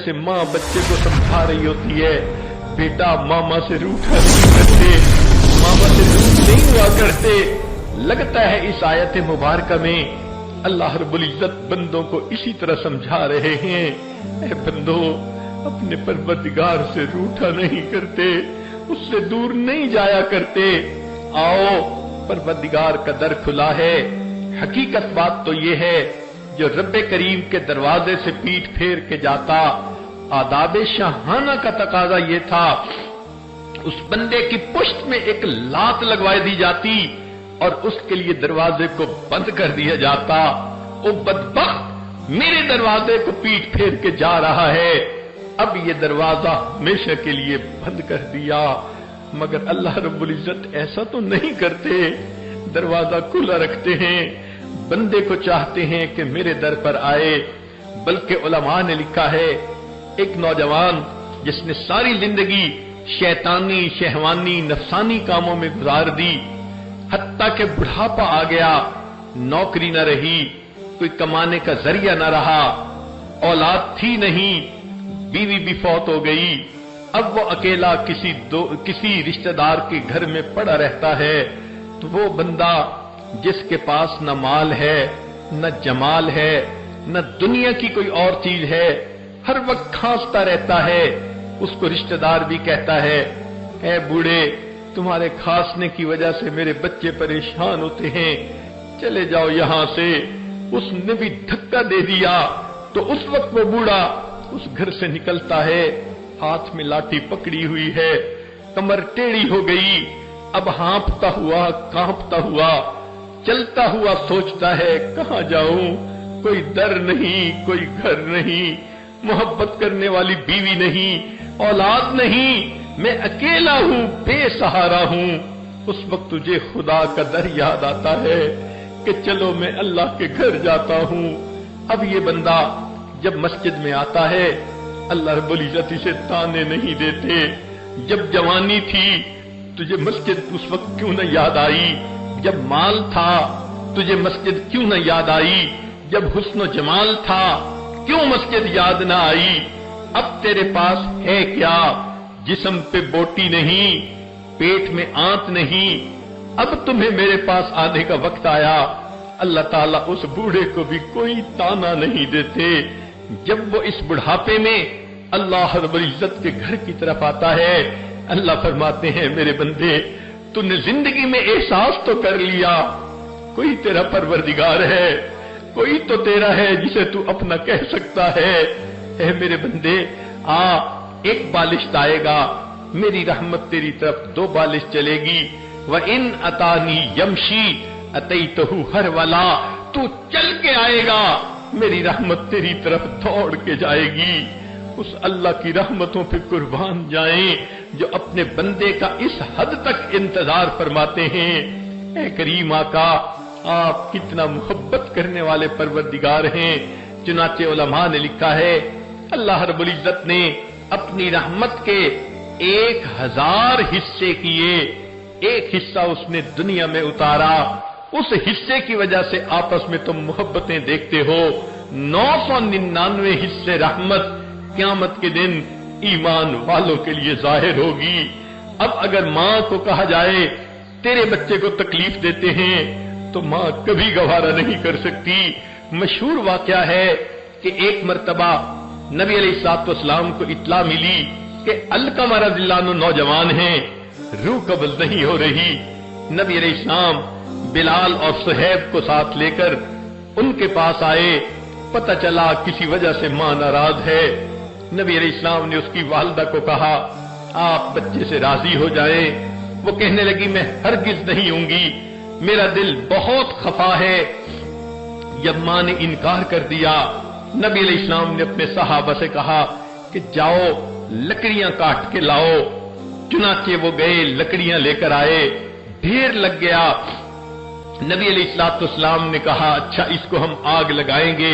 से माँ बच्चे को समझा रही होती है, बेटा मामा से रूठा नहीं करते, मामा से रूठ नहीं हुआ करते। लगता है इस आयत मुबारक में अल्लाह रब्बुल इज्जत बंदों को इसी तरह समझा रहे हैं, ऐ बंदो अपने परवरदिगार से रूठा नहीं करते, उससे दूर नहीं जाया करते। आओ परवरदिगार का दर खुला है। हकीकत बात तो ये है, जो रब्बे करीम के दरवाजे से पीठ फेर के जाता, आदाबे शाहाना का तकाजा ये था, उस बंदे की पुश्त में एक लात लगवा दी जाती और उसके लिए दरवाजे को बंद कर दिया जाता। वो बदबख्त मेरे दरवाजे को पीठ फेर के जा रहा है, अब ये दरवाजा हमेशा के लिए बंद कर दिया। मगर अल्लाह रब्बुल इज्जत ऐसा तो नहीं करते, दरवाजा खुला रखते हैं, बंदे को चाहते हैं कि मेरे दर पर आए। बल्कि उलमा ने लिखा है, एक नौजवान जिसने सारी जिंदगी शैतानी शहवानी नफसानी कामों में गुजार दी, हत्ता के बुढ़ापा आ गया, नौकरी न रही, कोई कमाने का जरिया न रहा, औलाद थी नहीं, बीवी भी फौत हो गई, अब वो अकेला किसी रिश्तेदार के घर में पड़ा रहता है। तो वो बंदा जिसके पास न माल है, न जमाल है, न दुनिया की कोई और चीज है, हर वक्त खांसता रहता है, उसको रिश्तेदार भी कहता है, ऐ बूढ़े तुम्हारे खांसने की वजह से मेरे बच्चे परेशान होते हैं, चले जाओ यहां से। उसने भी धक्का दे दिया तो उस वक्त वो बूढ़ा उस घर से निकलता है, हाथ में लाठी पकड़ी हुई है, कमर टेढ़ी हो गई, अब हाँफता हुआ कांपता हुआ चलता हुआ सोचता है, कहां जाऊं, कोई दर नहीं, कोई घर नहीं, मोहब्बत करने वाली बीवी नहीं, औलाद नहीं, मैं अकेला हूं, बेसहारा हूं। उस वक्त तुझे खुदा का दर याद आता है कि चलो मैं अल्लाह के घर जाता हूं। अब ये बंदा जब मस्जिद में आता है, अल्लाह रब्बुल इज्जत इसे ताने नहीं देते, जब जवानी थी तुझे मस्जिद उस वक्त क्यों न याद आई, जब माल था तुझे मस्जिद क्यों न याद आई, जब हुस्न जमाल था क्यों मस्जिद याद न आई। अब तेरे पास है क्या, जिस्म पे बोटी नहीं, पेट में आंत नहीं, अब तुम्हें मेरे पास आने का वक्त आया। अल्लाह ताला उस बूढ़े को भी कोई ताना नहीं देते। जब वो इस बुढ़ापे में अल्लाह रब्बुल इज्जत के घर की तरफ आता है, अल्लाह फरमाते हैं, मेरे बंदे तूने जिंदगी में एहसास तो कर लिया, कोई तेरा परवरदिगार है, कोई तो तेरा है जिसे तू अपना कह सकता है। ऐ मेरे बंदे आ, एक बालिश आएगा, मेरी रहमत तेरी तरफ दो बालिश चलेगी। व इन अतानी यमशी अतईतहु हर वाला, तू चल के आएगा, मेरी रहमत तेरी तरफ दौड़ के जाएगी। उस अल्लाह की रहमतों पे कुर्बान जाएं जो अपने बंदे का इस हद तक इंतजार फरमाते हैं। ऐ करीम आका, आप कितना मोहब्बत करने वाले परवरदिगार हैं। चुनाचे उलमा ने लिखा है, अल्लाह रब्बुल इज्जत ने अपनी रहमत के 1000 हिस्से किए, एक हिस्सा उसने दुनिया में उतारा, उस हिस्से की वजह से आपस में तुम मोहब्बतें देखते हो। 999 हिस्से रहमत क़यामत के दिन ईमान वालों के लिए जाहिर होगी। अब अगर माँ को कहा जाए तेरे बच्चे को तकलीफ देते हैं, तो माँ कभी गवारा नहीं कर सकती। मशहूर वाकया है कि एक मर्तबा नबी अलैहिस्सलाम को इत्ला मिली कि अलकमा रज़ियल्लाहु अन्हु नौजवान हैं, रूह कब्ज़ नहीं हो रही। नबी अलैहिस्सलाम बिलाल और सुहैब को साथ लेकर उनके पास आए, पता चला किसी वजह से मां नाराज है। नबी अलैहिस्सलाम ने उसकी वालिदा को कहा, आप बच्चे से राजी हो जाएं। वो कहने लगी, मैं हरगिज नहीं होंगी, मेरा दिल बहुत खफा है। जब मां ने इनकार कर दिया, नबी अलैहिस्सलाम ने अपने सहाबा से कहा कि जाओ लकड़ियां काट के लाओ। चुनाचे वो गए, लकड़ियां लेकर आए, ढेर लग गया। नबी अलैहिस्सलाम ने कहा, अच्छा इसको हम आग लगाएंगे,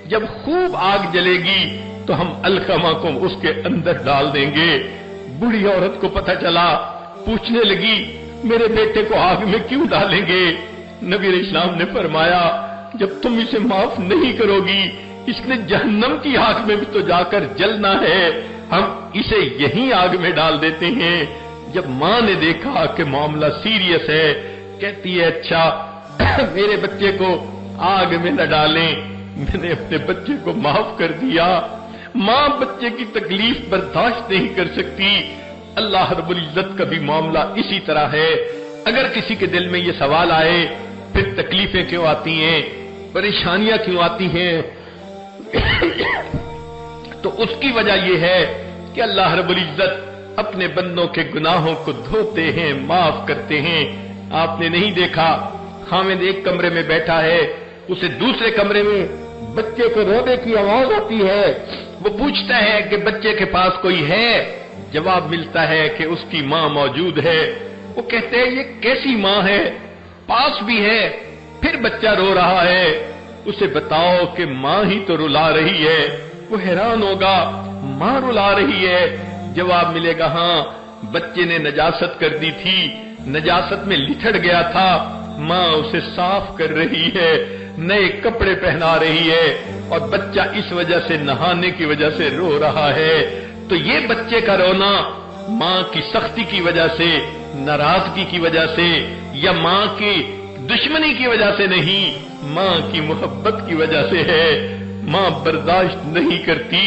जब खूब आग जलेगी तो हम अलकमा को उसके अंदर डाल देंगे। बूढ़ी औरत को पता चला, पूछने लगी, मेरे बेटे को आग में क्यों डालेंगे? नबी अलैहिस्सलाम ने फरमाया, जब तुम इसे माफ नहीं करोगी, اس نے جہنم کی आग में भी तो जाकर जलना है, हम इसे यहीं आग में डाल देते हैं. जब माँ ने देखा कि मामला सीरियस है, कहती है अच्छा मेरे बच्चे को आग में न डालें, मैंने अपने बच्चे को माफ कर दिया. माँ बच्चे की तकलीफ बर्दाश्त नहीं कर सकती. अल्लाह रब्बुल इज्जत का भी मामला इसी तरह है. अगर किसी के दिल में ये सवाल आए फिर तकलीफें क्यों आती हैं, परेशानियां क्यों आती हैं, तो उसकी वजह यह है कि अल्लाह रब्बुल इज्जत अपने बंदों के गुनाहों को धोते हैं, माफ करते हैं. आपने नहीं देखा, हामिद एक कमरे में बैठा है, उसे दूसरे कमरे में बच्चे को रोने की आवाज आती है. वो पूछता है कि बच्चे के पास कोई है, जवाब मिलता है कि उसकी माँ मौजूद है. वो कहते हैं ये कैसी माँ है, पास भी है, फिर बच्चा रो रहा है, उसे बताओ कि माँ ही तो रुला रही है. वो हैरान होगा, माँ रुला रही है. जवाब मिलेगा हाँ, बच्चे ने नजासत कर दी थी, नजासत में लिथड़ गया था, माँ उसे साफ कर रही है, नए कपड़े पहना रही है, और बच्चा इस वजह से नहाने की वजह से रो रहा है. तो ये बच्चे का रोना माँ की सख्ती की वजह से, नाराजगी की वजह से, या माँ की दुश्मनी की वजह से नहीं, माँ की मोहब्बत की वजह से है. माँ बर्दाश्त नहीं करती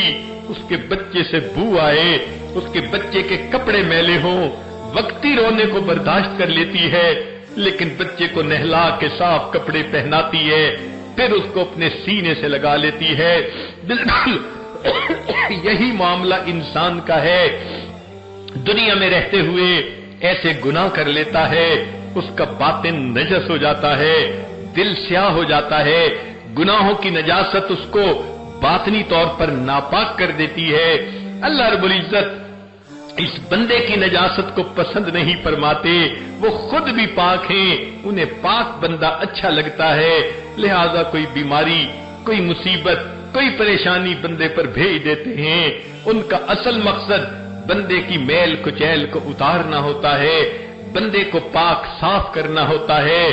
उसके बच्चे से बू आए, उसके बच्चे के कपड़े मैले हों, वक्ती रोने को बर्दाश्त कर लेती है, लेकिन बच्चे को नहला के साफ कपड़े पहनाती है, फिर उसको अपने सीने से लगा लेती है. बिल्कुल यही मामला इंसान का है. दुनिया में रहते हुए ऐसे गुनाह कर लेता है, उसका बातिन नजस हो जाता है, दिल स्याह हो जाता है, गुनाहों की नजासत उसको बातनी तौर पर नापाक कर देती है. अल्लाह रब्बुल इज्जत इस बंदे की नजासत को पसंद नहीं फरमाते, वो खुद भी पाक हैं, उन्हें पाक बंदा अच्छा लगता है, लिहाजा कोई बीमारी, कोई मुसीबत, कोई परेशानी बंदे पर भेज देते हैं. उनका असल मकसद बंदे की मैल कुचैल को उतारना होता है, बंदे को पाक साफ करना होता है.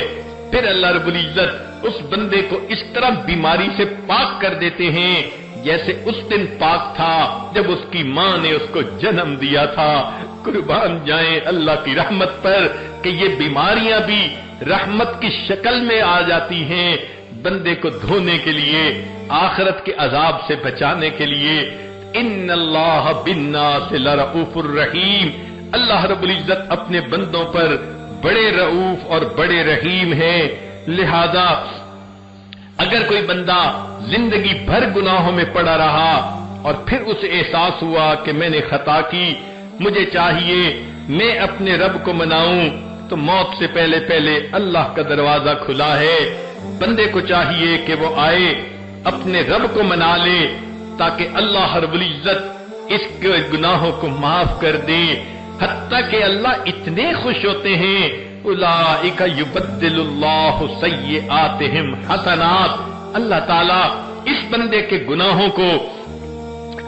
फिर अल्लाह रब्बुल इज्जत उस बंदे को इस तरह बीमारी से पाक कर देते हैं जैसे उस दिन पाक था जब उसकी माँ ने उसको जन्म दिया था. कुर्बान जाएं अल्लाह की रहमत पर कि ये बीमारियां भी रहमत की शक्ल में आ जाती हैं, बंदे को धोने के लिए, आखिरत के अजाब से बचाने के लिए. इन्नल्लाह बिन्नास लरऊफुर रहीम. अल्लाह रब्बुल इज्जत अपने बंदों पर बड़े रऊफ और बड़े रहीम हैं. लिहाजा अगर कोई बंदा जिंदगी भर गुनाहों में पड़ा रहा और फिर उसे एहसास हुआ कि मैंने खता की, मुझे चाहिए मैं अपने रब को मनाऊं, तो मौत से पहले पहले अल्लाह का दरवाजा खुला है. बंदे को चाहिए कि वो आए अपने रब को मना ले ताकि अल्लाह रब्बुल इज्जत इसके गुनाहों को माफ कर दे. हत्ता कि अल्लाह इतने खुश होते हैं, उलाइका युबद्दिलुल्लाहु सय्यिआतिहिम हसनात. अल्लाह ताला इस बंदे के गुनाहों को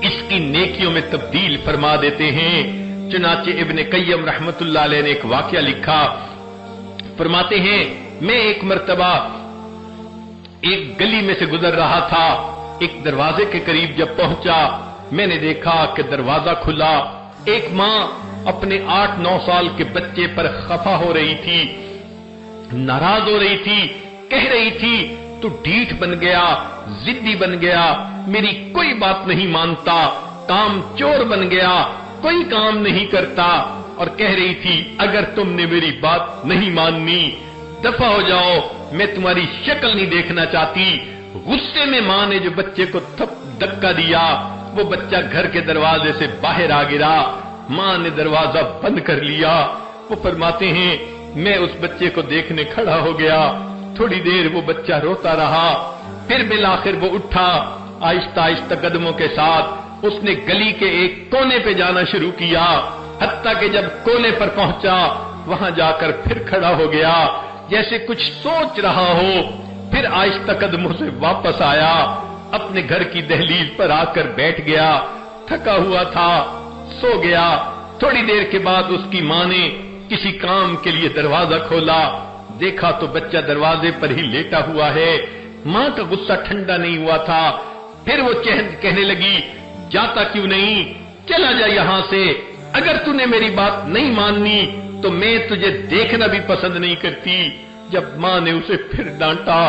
इसकी नेकियों में तब्दील फरमा देते हैं. चुनाचे इब्ने कय्यम रहमतुल्लाह अलैह ने एक वाकया लिखा, फरमाते हैं मैं एक मर्तबा एक गली में से गुजर रहा था, एक दरवाजे के करीब जब पहुंचा मैंने देखा कि दरवाजा खुला. एक माँ अपने 8-9 साल के बच्चे पर खफा हो रही थी, नाराज हो रही थी, कह रही थी तू ढीठ बन गया, जिद्दी बन गया, मेरी कोई बात नहीं मानता, काम चोर बन गया, कोई काम नहीं करता. और कह रही थी अगर तुमने मेरी बात नहीं माननी दफा हो जाओ, मैं तुम्हारी शक्ल नहीं देखना चाहती. गुस्से में माँ ने जो बच्चे को धक्का दिया, वो बच्चा घर के दरवाजे से बाहर आ गिरा. माँ ने दरवाजा बंद कर लिया. वो फरमाते हैं मैं उस बच्चे को देखने खड़ा हो गया, थोड़ी देर वो बच्चा रोता रहा, फिर बिल आखिर वो उठा, आहिस्ता आहिस्ता कदमों के साथ उसने गली के एक कोने पे जाना शुरू किया. हत्ता कि जब कोने पर पहुंचा वहां जाकर फिर खड़ा हो गया जैसे कुछ सोच रहा हो. फिर आहिस्ता कदमों से वापस आया, अपने घर की दहलीज पर आकर बैठ गया, थका हुआ था, सो गया. थोड़ी देर के बाद उसकी माँ ने किसी काम के लिए दरवाजा खोला, देखा तो बच्चा दरवाजे पर ही लेटा हुआ है. माँ का गुस्सा ठंडा नहीं हुआ था, پھر وہ کہنے لگی جاتا کیوں نہیں، چلا جا یہاں سے، اگر تو نے میری بات نہیں ماننی تو میں تجھے دیکھنا بھی پسند نہیں کرتی۔ جب ماں نے اسے پھر ڈانٹا،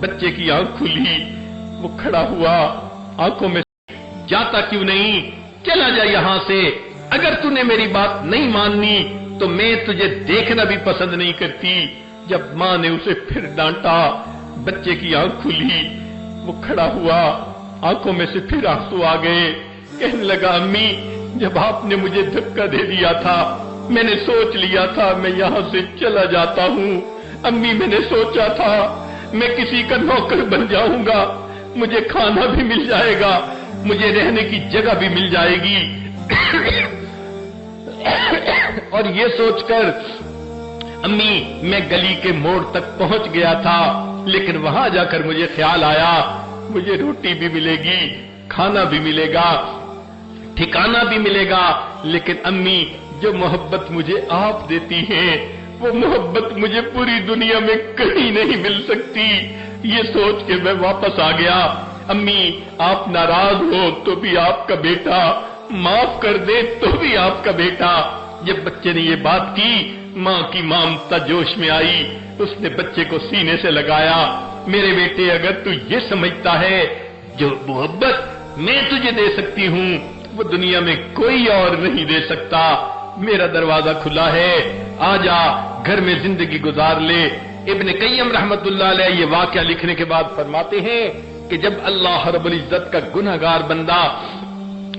بچے کی آنکھ کھلی، وہ کھڑا ہوا، آنکھوں میں جاتا کیوں نہیں، چلا جا یہاں سے، اگر تو نے میری بات نہیں ماننی تو میں تجھے دیکھنا بھی پسند نہیں کرتی۔ جب ماں نے اسے پھر ڈانٹا، بچے کی آنکھ کھلی، وہ کھڑا ہوا، آنکھوں میں سے پھر آنسو آ گئے، کہنے لگا امی جب آپ نے مجھے دھکا دے دیا تھا میں نے سوچ لیا تھا میں یہاں سے چلا جاتا ہوں، امی میں نے سوچا تھا میں کسی کا نوکر بن جاؤں گا، مجھے کھانا بھی مل جائے گا، مجھے رہنے کی جگہ بھی مل جائے گی اور یہ سوچ کر امی میں گلی کے موڑ تک پہنچ گیا تھا، لیکن وہاں جا کر مجھے خیال آیا مجھے روٹی بھی ملے گی، کھانا بھی ملے گا، ٹھکانہ بھی ملے گا، لیکن امی جو محبت مجھے آپ دیتی ہیں وہ محبت مجھے پوری دنیا میں کہیں نہیں مل سکتی۔ یہ سوچ کے میں واپس آ گیا، امی آپ ناراض ہو تو بھی آپ کا بیٹا، معاف کر دے تو بھی آپ کا بیٹا۔ جب بچے نے یہ بات کی ماں کی ممتا جوش میں آئی، اس نے بچے کو سینے سے لگایا، میرے بیٹے اگر تو یہ سمجھتا ہے جو محبت میں تجھے دے سکتی ہوں وہ دنیا میں کوئی اور نہیں دے سکتا، میرا دروازہ کھلا ہے، آ جا گھر میں زندگی گزار لے۔ ابن قیم رحمت اللہ علیہ یہ واقعہ لکھنے کے بعد فرماتے ہیں کہ جب اللہ رب العزت کا گنہگار بندہ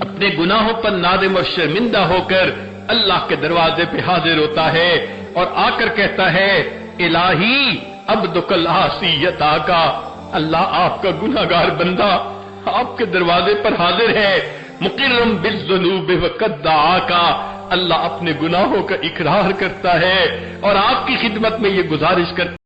اپنے گناہوں پر نادم اور شرمندہ ہو کر اللہ کے دروازے پہ حاضر ہوتا ہے اور آ کر کہتا ہے الہی عبدک العاصی یتاکا، اللہ آپ کا گنہگار بندہ آپ کے دروازے پر حاضر ہے، مقرم بالذنوب وقد دعاکا، اللہ اپنے گناہوں کا اقرار کرتا ہے اور آپ کی خدمت میں یہ گزارش کرتا